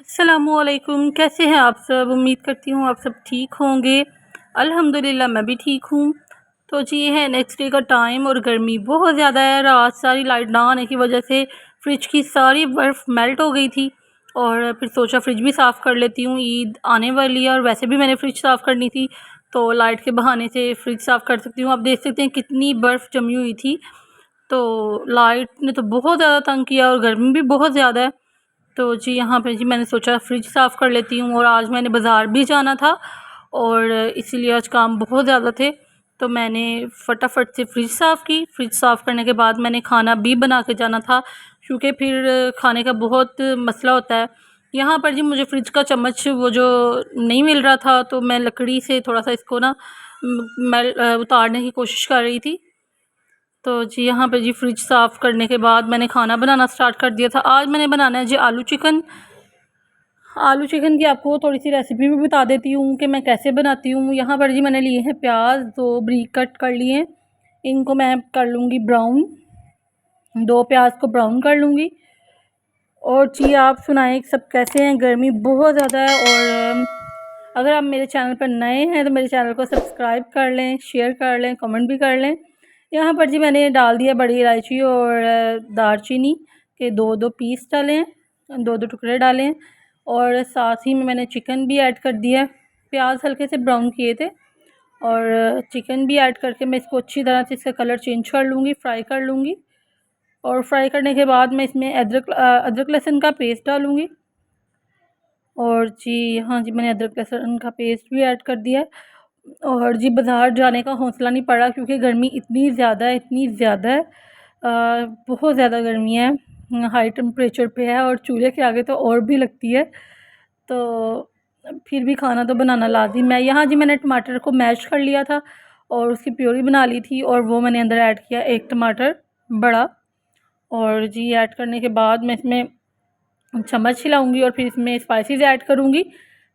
अस्सलामुअलैकुम, कैसे हैं आप सब। उम्मीद करती हूँ आप सब ठीक होंगे। अल्हम्दुलिल्लाह मैं भी ठीक हूँ। तो जी ये है नेक्स्ट डे का टाइम और गर्मी बहुत ज़्यादा है। रात सारी लाइट ना आने की वजह से फ्रिज की सारी बर्फ़ मेल्ट हो गई थी और फिर सोचा फ्रिज भी साफ़ कर लेती हूँ, ईद आने वाली है और वैसे भी मैंने फ्रिज साफ़ करनी थी तो लाइट के बहाने से फ्रिज साफ़ कर सकती हूँ। आप देख सकते हैं कितनी बर्फ़ जमी हुई थी। तो लाइट ने तो बहुत ज़्यादा तंग किया और गर्मी भी बहुत ज़्यादा है। तो जी यहाँ पे जी मैंने सोचा फ्रिज साफ़ कर लेती हूँ और आज मैंने बाज़ार भी जाना था और इसीलिए आज काम बहुत ज़्यादा थे। तो मैंने फटाफट से फ्रिज साफ़ की। फ्रिज साफ़ करने के बाद मैंने खाना भी बना के जाना था क्योंकि फिर खाने का बहुत मसला होता है। यहाँ पर जी मुझे फ्रिज का चम्मच वो जो नहीं मिल रहा था तो मैं लकड़ी से थोड़ा सा इसको ना उतारने की कोशिश कर रही थी। तो जी यहाँ पे जी फ्रिज साफ़ करने के बाद मैंने खाना बनाना स्टार्ट कर दिया था। आज मैंने बनाना है जी आलू चिकन। आलू चिकन की आपको थोड़ी सी रेसिपी भी बता देती हूँ कि मैं कैसे बनाती हूँ। यहाँ पर जी मैंने लिए हैं प्याज, 2 बारीक कट कर लिए हैं। इनको मैं कर लूँगी ब्राउन, 2 प्याज को ब्राउन कर लूँगी। और जी आप सुनाएं सब कैसे हैं। गर्मी बहुत ज़्यादा है और अगर आप मेरे चैनल पर नए हैं तो मेरे चैनल को सब्सक्राइब कर लें, शेयर कर लें, कमेंट भी कर लें। यहाँ पर जी मैंने डाल दिया बड़ी इलायची और दालचीनी के 2-2 पीस डाले हैं, 2-2 टुकड़े डाले हैं और साथ ही में मैंने चिकन भी ऐड कर दिया है। प्याज हल्के से ब्राउन किए थे और चिकन भी ऐड करके मैं इसको अच्छी तरह से इसका कलर चेंज कर लूँगी, फ्राई कर लूँगी। और फ्राई करने के बाद मैं इसमें अदरक लहसुन का पेस्ट डालूँगी। और जी हाँ जी मैंने अदरक लहसुन का पेस्ट भी ऐड कर दिया है। और जी बाज़ार जाने का हौसला नहीं पड़ा क्योंकि गर्मी इतनी ज़्यादा है, इतनी ज़्यादा है। बहुत ज़्यादा गर्मी है, हाई टेम्परेचर पे है और चूल्हे के आगे तो और भी लगती है। तो फिर भी खाना तो बनाना लाज़िम है। यहाँ जी मैंने टमाटर को मैश कर लिया था और उसकी प्यूरी बना ली थी और वो मैंने अंदर ऐड किया 1 टमाटर बड़ा। और जी ऐड करने के बाद मैं इसमें चम्मच हिलाऊँगी और फिर इसमें स्पाइसेस ऐड करूँगी।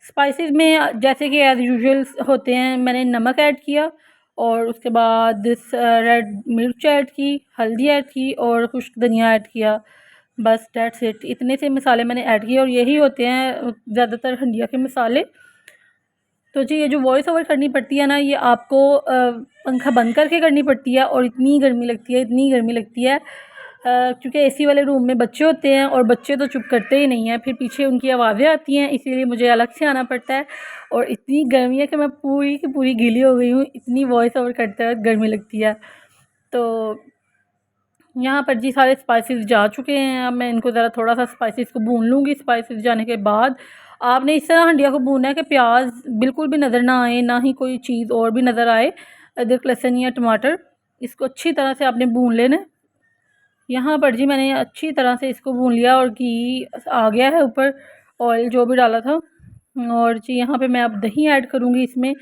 स्पाइसेस में जैसे कि एज़ यूजुअल होते हैं, मैंने नमक ऐड किया और उसके बाद रेड मिर्च ऐड की, हल्दी ऐड की और खुश्क धनिया ऐड किया। बस दैट्स इट। इतने से मसाले मैंने ऐड किए और यही होते हैं ज़्यादातर हंडिया के मसाले। तो जी ये जो वॉइस ओवर करनी पड़ती है ना, ये आपको पंखा बंद करके करनी पड़ती है और इतनी गर्मी लगती है, इतनी गर्मी लगती है क्योंकि एसी वाले रूम में बच्चे होते हैं और बच्चे तो चुप करते ही नहीं हैं, फिर पीछे उनकी आवाज़ें आती हैं, इसीलिए मुझे अलग से आना पड़ता है। और इतनी गर्मी है कि मैं पूरी की पूरी गीली हो गई हूँ, इतनी वॉइस ओवर करते वक्त गर्मी लगती है। तो यहाँ पर जी सारे स्पाइसेस जा चुके हैं। अब मैं इनको ज़रा थोड़ा सा स्पाइसेस को भून लूँगी। स्पाइसेस जाने के बाद आपने इस तरह हंडिया को भूनना है कि प्याज बिल्कुल भी नज़र ना आए, ना ही कोई चीज़ और भी नज़र आए, अदरक लहसुन या टमाटर। इसको अच्छी तरह से आपने भून लेना है। यहाँ पर जी मैंने अच्छी तरह से इसको भून लिया और घी आ गया है ऊपर, ऑयल जो भी डाला था। और जी यहाँ पे मैं अब दही ऐड करूँगी इसमें।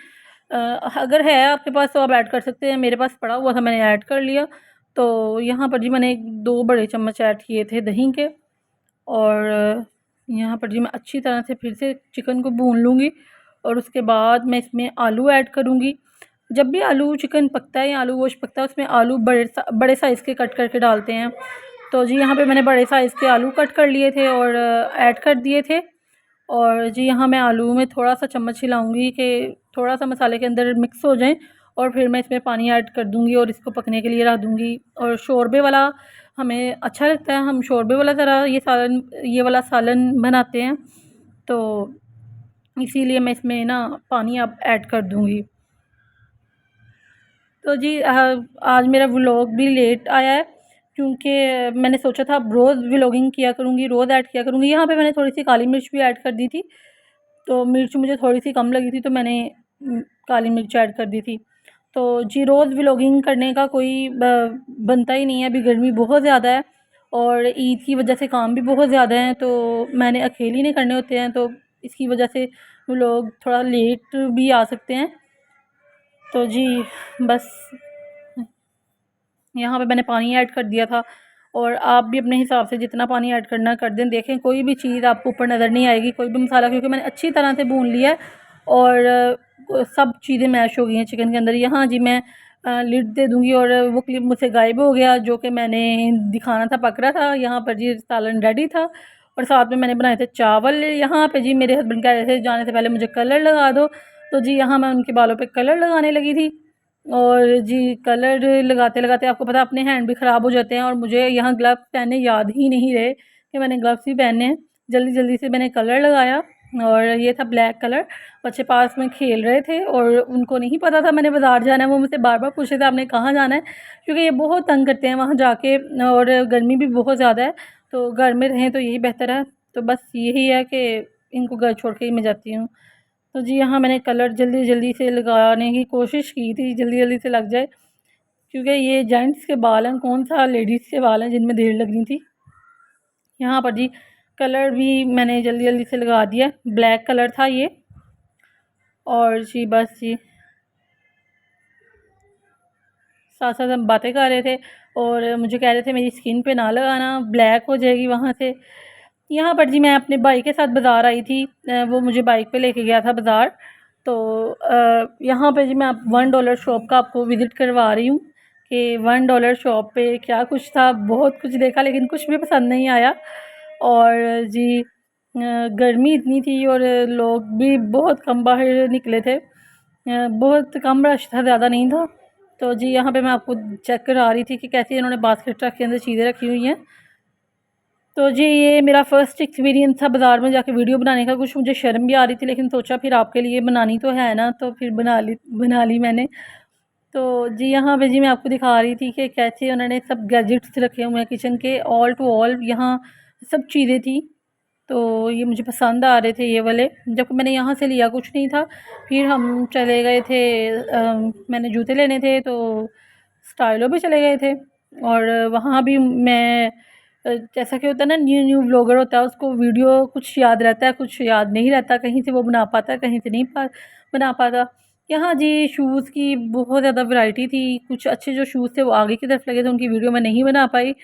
अगर है आपके पास तो आप ऐड कर सकते हैं, मेरे पास पड़ा हुआ था मैंने ऐड कर लिया। तो यहाँ पर जी मैंने 2 बड़े चम्मच ऐड किए थे दही के। और यहाँ पर जी मैं अच्छी तरह से फिर से चिकन को भून लूँगी और उसके बाद मैं इसमें आलू ऐड करूँगी। जब भी आलू चिकन पकता है या आलू गोश्त पकता है उसमें आलू बड़े साइज़ के कट करके डालते हैं। तो जी यहाँ पे मैंने बड़े साइज़ के आलू कट कर लिए थे और ऐड कर दिए थे। और जी यहाँ मैं आलू में थोड़ा-सा चम्मच हिलाऊँगी कि थोड़ा-सा मसाले के अंदर मिक्स हो जाएँ और फिर मैं इसमें पानी ऐड कर दूँगी और इसको पकने के लिए रख दूँगी। और शोरबे वाला हमें अच्छा लगता है, हम शोरबे वाला ज़रा ये वाला सालन बनाते हैं, तो इसीलिए मैं इसमें ना पानी अब ऐड कर दूँगी। तो जी आज मेरा व्लॉग भी लेट आया है क्योंकि मैंने सोचा था अब रोज़ व्लॉगिंग किया करूँगी, रोज़ ऐड किया करूँगी। यहाँ पे मैंने थोड़ी-सी काली मिर्च भी ऐड कर दी थी, तो मिर्च मुझे थोड़ी-सी कम लगी थी तो मैंने काली मिर्च ऐड कर दी थी। तो जी रोज़ व्लॉगिंग करने का कोई बनता ही नहीं है, अभी गर्मी बहुत ज़्यादा है और ईद की वजह से काम भी बहुत ज़्यादा हैं, तो मैंने अकेली ने करने होते हैं, तो इसकी वजह से व्लॉग थोड़ा लेट भी आ सकते हैं। तो जी बस यहाँ पे मैंने पानी ऐड कर दिया था और आप भी अपने हिसाब से जितना पानी ऐड करना कर दें। देखें कोई भी चीज़ आपको ऊपर नज़र नहीं आएगी, कोई भी मसाला, क्योंकि मैंने अच्छी तरह से भून लिया है और सब चीज़ें मैश हो गई हैं चिकन के अंदर। यहाँ जी मैं लिड दे दूँगी और वो क्लिप मुझसे गायब हो गया जो कि मैंने दिखाना था, पक रहा था। यहाँ पर जी सालन रेडी था और साथ में मैंने बनाए थे चावल। यहाँ पे जी मेरे हस्बैंड कह रहे थे जाने से पहले मुझे कलर लगा दो, तो जी यहाँ मैं उनके बालों पे कलर लगाने लगी थी। और जी कलर लगाते लगाते आपको पता है अपने हैंड भी ख़राब हो जाते हैं, और मुझे यहाँ ग्लव्स पहनने याद ही नहीं रहे कि मैंने ग्लव्स भी पहने हैं। जल्दी जल्दी से मैंने कलर लगाया, और ये था ब्लैक कलर। बच्चे पास में खेल रहे थे और उनको नहीं पता था मैंने बाज़ार जाना है। वो मुझसे बार बार पूछ रहे थे आपने कहाँ जाना है, क्योंकि ये बहुत तंग करते हैं वहाँ जाके, और गर्मी भी बहुत ज़्यादा है, तो घर में रहें तो यही बेहतर है। तो बस यही है कि इनको घर छोड़ के ही मैं जाती हूँ। तो जी यहाँ मैंने कलर जल्दी जल्दी से लगाने की कोशिश की थी, जल्दी जल्दी से लग जाए, क्योंकि ये जेंट्स के बाल हैं, कौन सा लेडीज़ के बाल हैं जिनमें देर लगनी थी। यहाँ पर जी कलर भी मैंने जल्दी जल्दी से लगा दिया, ब्लैक कलर था ये। और जी बस जी साथ साथ हम बातें कर रहे थे, और मुझे कह रहे थे मेरी स्किन पे ना लगाना, ब्लैक हो जाएगी वहाँ से। यहाँ पर जी मैं अपने भाई के साथ बाज़ार आई थी, वो मुझे बाइक पे लेके गया था बाज़ार। तो यहाँ पे जी मैं $1 शॉप का आपको विज़िट करवा रही हूँ कि $1 शॉप पे क्या कुछ था। बहुत कुछ देखा लेकिन कुछ भी पसंद नहीं आया। और जी गर्मी इतनी थी और लोग भी बहुत कम बाहर निकले थे, बहुत कम रश था, ज़्यादा नहीं था। तो जी यहाँ पे मैं आपको चेक करा रही थी कि कैसे इन्होंने बास्केट रख के अंदर चीज़ें रखी हुई हैं। तो जी ये मेरा फ़र्स्ट एक्सपीरियंस था बाज़ार में जाके वीडियो बनाने का। कुछ मुझे शर्म भी आ रही थी, लेकिन सोचा फिर आपके लिए बनानी तो है ना, तो फिर बना ली मैंने। तो जी यहाँ पे जी मैं आपको दिखा रही थी कि कैसे उन्होंने सब गैजेट्स रखे हुए हैं किचन के, ऑल टू ऑल यहाँ सब चीज़ें थी। तो ये मुझे पसंद आ रहे थे ये वाले, जबकि मैंने यहाँ से लिया कुछ नहीं था। फिर हम चले गए थे, मैंने जूते लेने थे तो स्टाइलो भी चले गए थे। और वहाँ भी मैं जैसा कि होता है ना, न्यू न्यू व्लॉगर होता है, उसको वीडियो कुछ याद रहता है, कुछ याद नहीं रहता, कहीं से वो बना पाता है, कहीं से नहीं बना पाता। यहाँ जी शूज़ की बहुत ज़्यादा वैरायटी थी, कुछ अच्छे जो शूज़ थे वो आगे की तरफ लगे थे, उनकी वीडियो मैं नहीं बना पाई।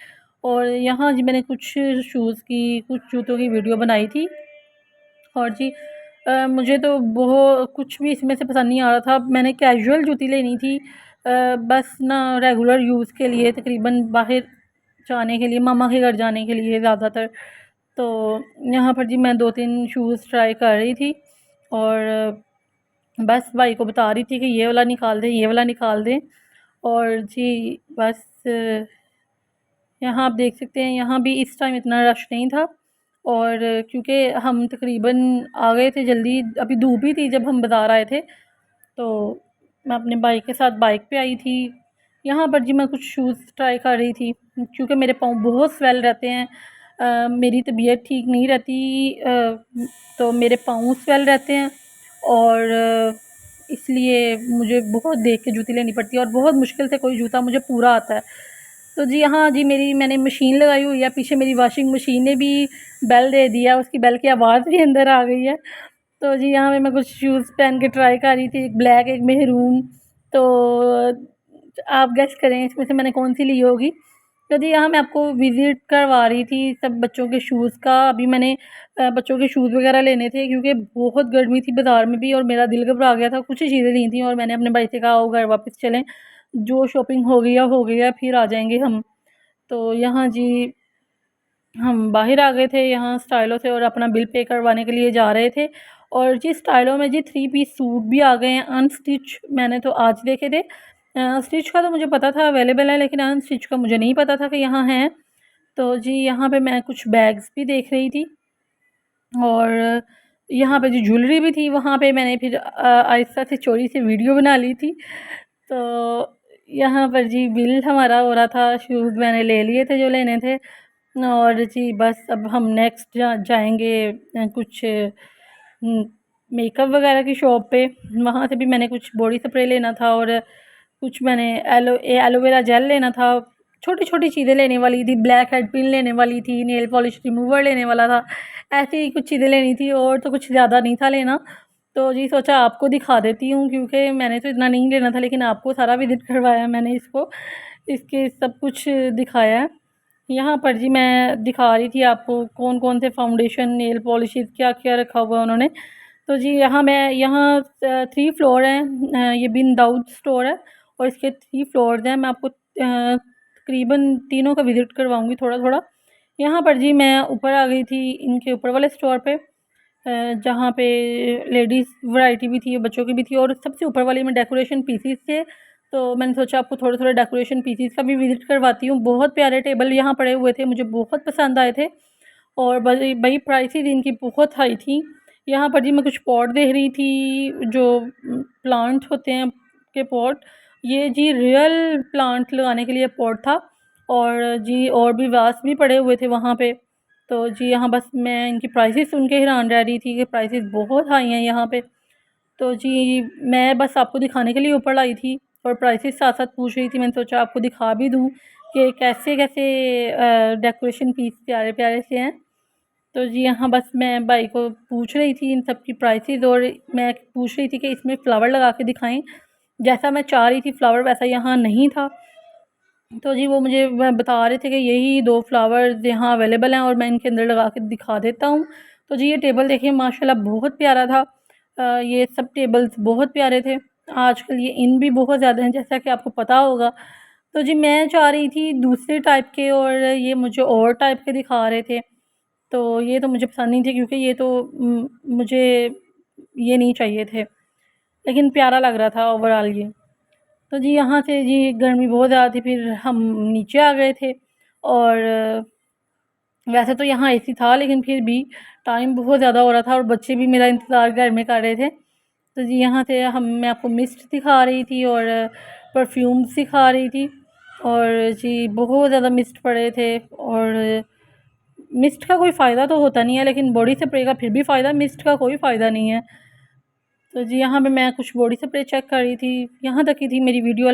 और यहाँ जी मैंने कुछ शूज़ की, कुछ जूतों की वीडियो बनाई थी। और जी मुझे तो कुछ भी इसमें से पसंद नहीं आ रहा था। मैंने कैजुअल जूती लेनी थी, बस ना रेगुलर यूज़ के लिए, तकरीबन बाहर जाने के लिए, मामा के घर जाने के लिए ज़्यादातर। तो यहाँ पर जी मैं 2-3 शूज़ ट्राई कर रही थी, और बस भाई को बता रही थी कि ये वाला निकाल दें, ये वाला निकाल दें। और जी बस यहाँ आप देख सकते हैं, यहाँ भी इस टाइम इतना रश नहीं था। और क्योंकि हम तकरीबन आ गए थे जल्दी, अभी धूप ही थी जब हम बाज़ार आए थे, तो मैं अपने भाई के साथ बाइक पे आई थी। यहाँ पर जी मैं कुछ शूज़ ट्राई कर रही थी, क्योंकि मेरे पाँव बहुत स्वेल रहते हैं। मेरी तबीयत ठीक नहीं रहती, तो मेरे पाँव स्वेल रहते हैं, और इसलिए मुझे बहुत देख के जूती लेनी पड़ती है, और बहुत मुश्किल से कोई जूता मुझे पूरा आता है। तो जी हाँ जी मैंने मशीन लगाई हुई है पीछे, मेरी वॉशिंग मशीन ने भी बेल दे दिया, उसकी बेल की आवाज़ भी अंदर आ गई है। तो जी यहाँ पे मैं कुछ शूज़ पहन के ट्राई कर रही थी, एक ब्लैक एक मेहरून। तो आप गेस करें इसमें से मैंने कौन सी ली होगी। तो जी यहाँ मैं आपको विज़िट करवा रही थी सब बच्चों के शूज़ का। अभी मैंने बच्चों के शूज़ वगैरह लेने थे, क्योंकि बहुत गर्मी थी बाज़ार में भी, और मेरा दिल घबरा गया था। कुछ ही चीज़ें ली थी और मैंने अपने भाई से कहा आओ घर वापस चलें, जो शॉपिंग हो गई है, फिर आ जाएँगे हम। तो यहाँ जी हम बाहर आ गए थे यहाँ स्टाइलो से, और अपना बिल पे करवाने के लिए जा रहे थे। और जी स्टाइलो में जी 3 पीस सूट भी आ गए हैं अनस्टिच, मैंने तो आज देखे थे। स्टिच का तो मुझे पता था अवेलेबल है, लेकिन अनस्टिच का मुझे नहीं पता था कि यहाँ है। तो जी यहाँ पे मैं कुछ बैग्स भी देख रही थी, और यहाँ पे जो ज्वेलरी भी थी वहाँ पे मैंने फिर आहिस्ता से चोरी से वीडियो बना ली थी। तो यहाँ पर जी बिल हमारा हो रहा था, शूज़ मैंने ले लिए थे जो लेने थे। और जी बस अब हम नेक्स्ट जाएंगे कुछ मेकअप वगैरह की शॉप पे। वहाँ से भी मैंने कुछ बॉडी स्प्रे लेना था, और कुछ मैंने एलोवेरा जेल लेना था। छोटी छोटी चीज़ें लेने वाली थी, ब्लैक हेड पिन लेने वाली थी, नेल पॉलिश रिमूवर लेने वाला था, ऐसी ही कुछ चीज़ें लेनी थी, और तो कुछ ज़्यादा नहीं था लेना। तो जी सोचा आपको दिखा देती हूँ, क्योंकि मैंने तो इतना नहीं लेना था, लेकिन आपको सारा विज़िट करवाया मैंने, इसको इसके सब कुछ दिखाया है। यहाँ पर जी मैं दिखा रही थी आपको कौन-कौन से फाउंडेशन, नेल पॉलिशेज़ क्या-क्या रखा हुआ है उन्होंने। तो जी यहाँ 3 फ्लोर हैं, ये बिन दाऊद स्टोर है, और इसके 3 फ्लोर्स हैं। मैं आपको तकरीबन तीनों का विज़िट करवाऊँगी थोड़ा-थोड़ा। यहाँ पर जी मैं ऊपर आ गई थी इनके ऊपर वाले स्टोर पे, जहाँ पे लेडीज़ वैरायटी भी थी, बच्चों की भी थी, और सबसे ऊपर वाले में डेकोरेशन पीसीस थे। तो मैंने सोचा आपको थोड़े-थोड़े डेकोरेशन पीसीस का भी विज़िट करवाती हूँ। बहुत प्यारे टेबल यहाँ पड़े हुए थे, मुझे बहुत पसंद आए थे, और भाई प्राइसेस इनकी बहुत हाई थी। यहाँ पर जी मैं कुछ पॉट देख रही थी, जो प्लांट्स होते हैं के पॉट, ये जी रियल प्लांट लगाने के लिए पॉट था, और जी और भी वास भी पड़े हुए थे वहाँ पे। तो जी यहाँ बस मैं इनकी प्राइसेस सुन के हैरान रह रही थी कि प्राइसेस बहुत हाई हैं यहाँ पे। तो जी मैं बस आपको दिखाने के लिए ऊपर आई थी, और प्राइसेस साथ-साथ पूछ रही थी। मैंने सोचा आपको दिखा भी दूँ कि कैसे-कैसे डेकोरेशन पीस प्यारे-प्यारे से हैं। तो जी यहाँ बस मैं भाई को पूछ रही थी इन सब की प्राइसेस, और मैं पूछ रही थी कि इसमें फ्लावर लगा के दिखाएँ। जैसा मैं चाह रही थी फ्लावर वैसा यहाँ नहीं था। तो जी वो मुझे बता रहे थे कि यही 2 फ्लावर्स यहाँ अवेलेबल हैं, और मैं इनके अंदर लगा के दिखा देता हूँ। तो जी ये टेबल देखिए माशाल्लाह बहुत प्यारा था। ये सब टेबल्स बहुत प्यारे थे। आजकल ये इन भी बहुत ज़्यादा हैं, जैसा कि आपको पता होगा। तो जी मैं चाह रही थी दूसरे टाइप के, और ये मुझे और टाइप के दिखा रहे थे। तो ये तो मुझे पसंद नहीं थे, क्योंकि ये तो मुझे ये नहीं चाहिए थे। लेकिन प्यारा लग रहा था ओवरऑल ये। तो जी यहाँ से जी गर्मी बहुत ज़्यादा थी, फिर हम नीचे आ गए थे, और वैसे तो यहाँ एसी था, लेकिन फिर भी टाइम बहुत ज़्यादा हो रहा था, और बच्चे भी मेरा इंतज़ार घर में कर रहे थे। तो जी यहाँ से मैं आपको मिस्ट दिखा रही थी, और परफ्यूम्स दिखा रही थी, और जी बहुत ज़्यादा मिस्ट पड़े थे। और मिस्ट का कोई फ़ायदा तो होता नहीं है, लेकिन बॉडी स्प्रे का फिर भी फ़ायदा, मिस्ट का कोई फ़ायदा नहीं है। तो जी यहाँ पे मैं कुछ बॉडी स्प्रे चेक कर रही थी। यहाँ तक की थी मेरी वीडियो।